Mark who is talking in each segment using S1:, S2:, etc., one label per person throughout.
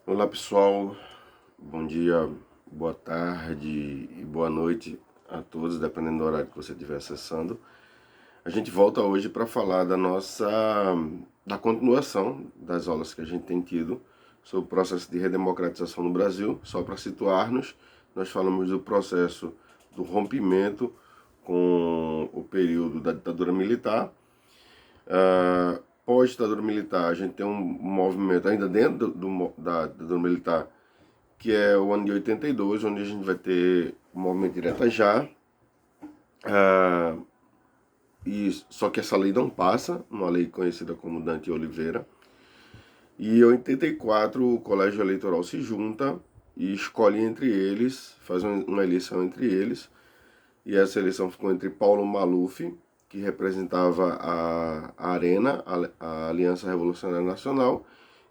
S1: Olá pessoal, bom dia, boa tarde e boa noite a todos, dependendo do horário que você estiver acessando. A gente volta hoje para falar da continuação das aulas que a gente tem tido sobre o processo de redemocratização no Brasil. Só para situar-nos, nós falamos do processo do rompimento com o período da ditadura militar. Pós-ditadura militar, a gente tem um movimento ainda dentro da ditadura militar, que é o ano de 82, onde a gente vai ter o movimento Direta Já. Só que essa lei não passa, uma lei conhecida como Dante Oliveira. E em 84 o colégio eleitoral se junta e escolhe entre eles, faz uma eleição entre eles. E essa eleição ficou entre Paulo Maluf, que representava a Arena, a Aliança Revolucionária Nacional,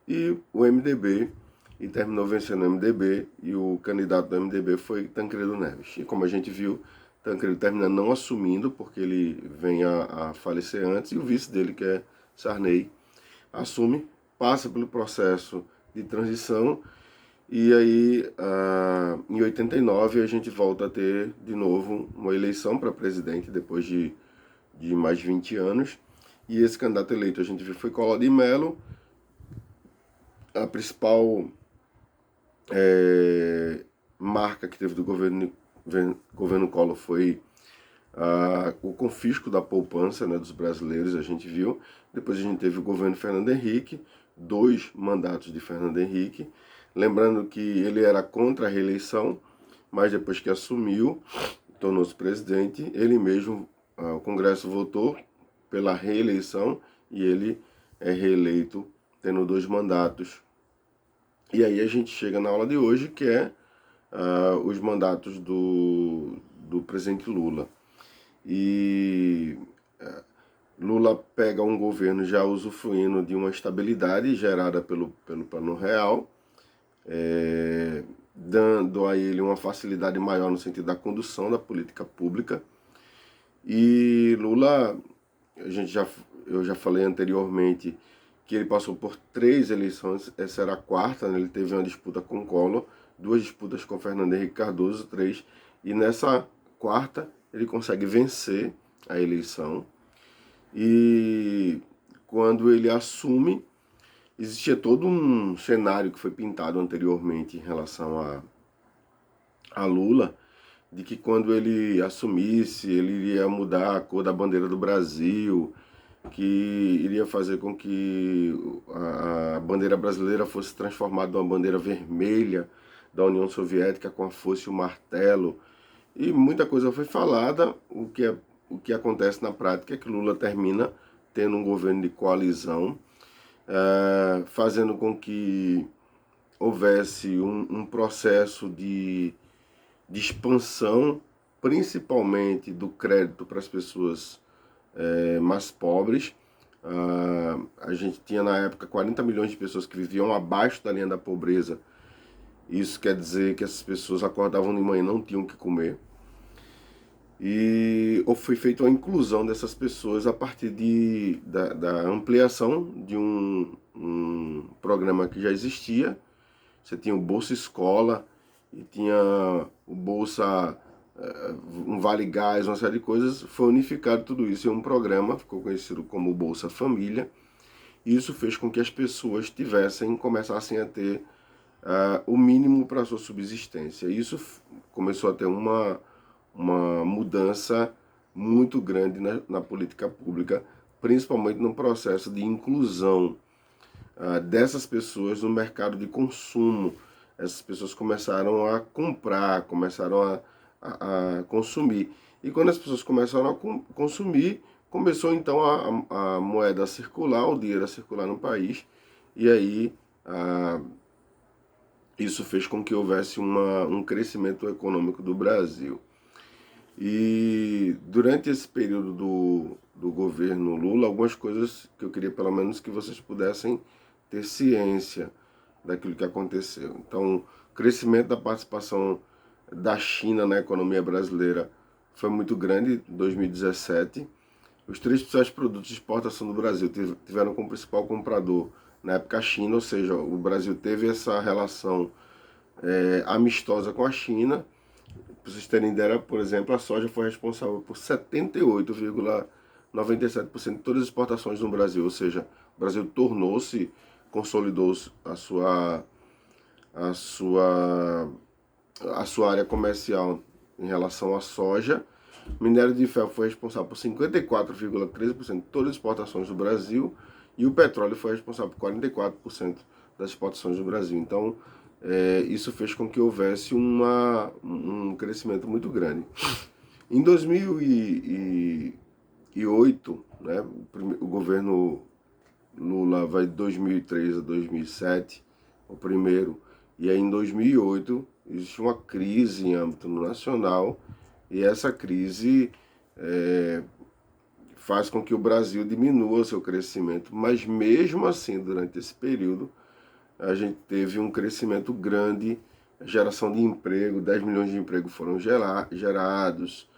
S1: e o MDB, e terminou vencendo o MDB, e o candidato do MDB foi Tancredo Neves. E como a gente viu, Tancredo termina não assumindo, porque ele vem a falecer antes, e o vice dele, que é Sarney, assume, passa pelo processo de transição, e aí em 89 a gente volta a ter de novo uma eleição para presidente, depois de mais de 20 anos, e esse candidato eleito a gente viu foi Collor de Mello. A principal marca que teve do governo Collor foi o confisco da poupança, né, dos brasileiros, a gente viu. Depois a gente teve o governo Fernando Henrique, 2 mandatos de Fernando Henrique. Lembrando que ele era contra a reeleição, mas depois que assumiu, tornou-se presidente, ele mesmo, o Congresso votou pela reeleição e ele é reeleito, tendo 2 mandatos. E aí a gente chega na aula de hoje, que é os mandatos do presidente Lula. E Lula pega um governo já usufruindo de uma estabilidade gerada pelo Plano Real, dando a ele uma facilidade maior no sentido da condução da política pública. E Lula, eu já falei anteriormente que ele passou por 3 eleições, essa era a 4ª, né? Ele teve uma disputa com Collor, 2 disputas com Fernando Henrique Cardoso, 3, e nessa 4ª ele consegue vencer a eleição. E quando ele assume, existia todo um cenário que foi pintado anteriormente em relação a Lula, de que quando ele assumisse, ele iria mudar a cor da bandeira do Brasil, que iria fazer com que a bandeira brasileira fosse transformada numa bandeira vermelha da União Soviética com a foice e o martelo. E muita coisa foi falada. O que acontece na prática é que Lula termina tendo um governo de coalizão, fazendo com que houvesse um processo de expansão, principalmente do crédito para as pessoas mais pobres. A gente tinha na época 40 milhões de pessoas que viviam abaixo da linha da pobreza. Isso quer dizer que essas pessoas acordavam de manhã e não tinham o que comer. E foi feita uma inclusão dessas pessoas a partir da ampliação de um programa que já existia. Você tinha o Bolsa Escola e tinha o Bolsa, um Vale Gás, uma série de coisas. Foi unificado tudo isso em um programa, ficou conhecido como Bolsa Família. E isso fez com que as pessoas começassem a ter o mínimo para a sua subsistência. Isso começou a ter uma mudança muito grande na política pública, principalmente no processo de inclusão dessas pessoas no mercado de consumo. Essas pessoas começaram a comprar, começaram a consumir. E quando as pessoas começaram a consumir, começou então a moeda a circular, o dinheiro a circular no país, e aí isso fez com que houvesse um crescimento econômico do Brasil. E durante esse período do governo Lula, algumas coisas que eu queria pelo menos que vocês pudessem ter ciência daquilo que aconteceu. Então, o crescimento da participação da China na economia brasileira foi muito grande em 2017. Os 3 principais produtos de exportação do Brasil tiveram como principal comprador na época a China, ou seja, o Brasil teve essa relação amistosa com a China. Para vocês terem ideia, por exemplo, a soja foi responsável por 78,97% de todas as exportações no Brasil, ou seja, o Brasil tornou-se, consolidou a sua, a sua área comercial em relação à soja. Minério de ferro foi responsável por 54,13% de todas as exportações do Brasil e o petróleo foi responsável por 44% das exportações do Brasil. Então, isso fez com que houvesse um crescimento muito grande. Em 2008, né, o governo Lula vai de 2003 a 2007, o primeiro, e aí em 2008 existe uma crise em âmbito nacional, e essa crise faz com que o Brasil diminua seu crescimento, mas mesmo assim, durante esse período, a gente teve um crescimento grande, geração de emprego, 10 milhões de empregos foram gerados,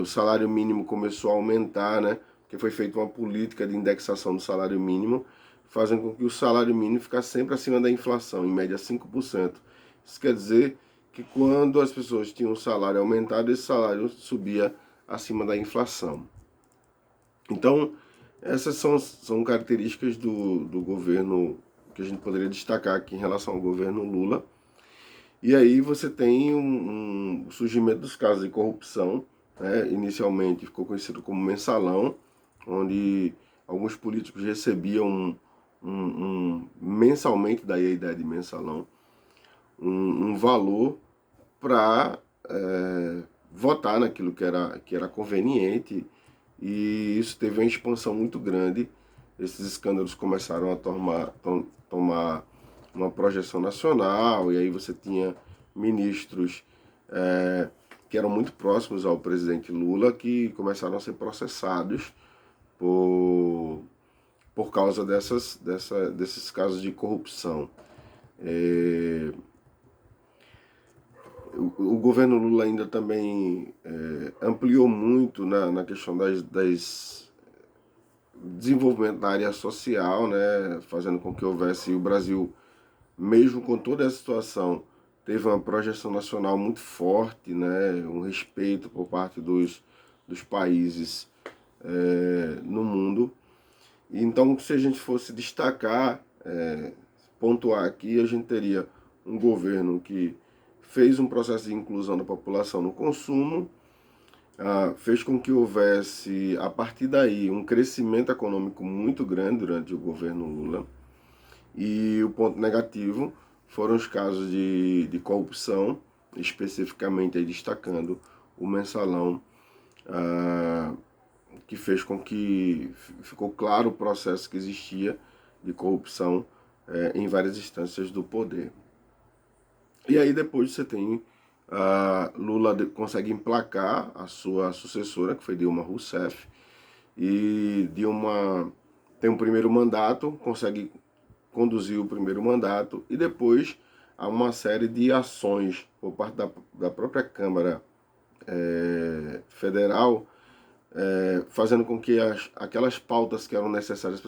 S1: o salário mínimo começou a aumentar, né? Porque foi feita uma política de indexação do salário mínimo, fazendo com que o salário mínimo ficasse sempre acima da inflação, em média 5%. Isso quer dizer que quando as pessoas tinham um salário aumentado, esse salário subia acima da inflação. Então, essas são características do governo que a gente poderia destacar aqui em relação ao governo Lula. E aí você tem um surgimento dos casos de corrupção, né? Inicialmente ficou conhecido como mensalão, onde alguns políticos recebiam mensalmente, daí a ideia de mensalão, um valor para votar naquilo que era conveniente, e isso teve uma expansão muito grande. Esses escândalos começaram a tomar uma projeção nacional, e aí você tinha ministros que eram muito próximos ao presidente Lula que começaram a ser processados por causa desses casos de corrupção. O governo Lula ainda também ampliou muito na questão das desenvolvimento da área social, né, fazendo com que houvesse o Brasil, mesmo com toda essa situação, teve uma projeção nacional muito forte, né, um respeito por parte dos países no mundo. Então, se a gente fosse destacar, pontuar aqui, a gente teria um governo que fez um processo de inclusão da população no consumo, fez com que houvesse, a partir daí, um crescimento econômico muito grande durante o governo Lula. E o ponto negativo foram os casos de corrupção, especificamente aí destacando o mensalão, que fez com que ficou claro o processo que existia de corrupção em várias instâncias do poder. E aí depois você tem Lula consegue emplacar a sua sucessora, que foi Dilma Rousseff, e Dilma tem um primeiro mandato, consegue conduzir o primeiro mandato, e depois há uma série de ações por parte da própria Câmara Federal, fazendo com que aquelas pautas que eram necessárias para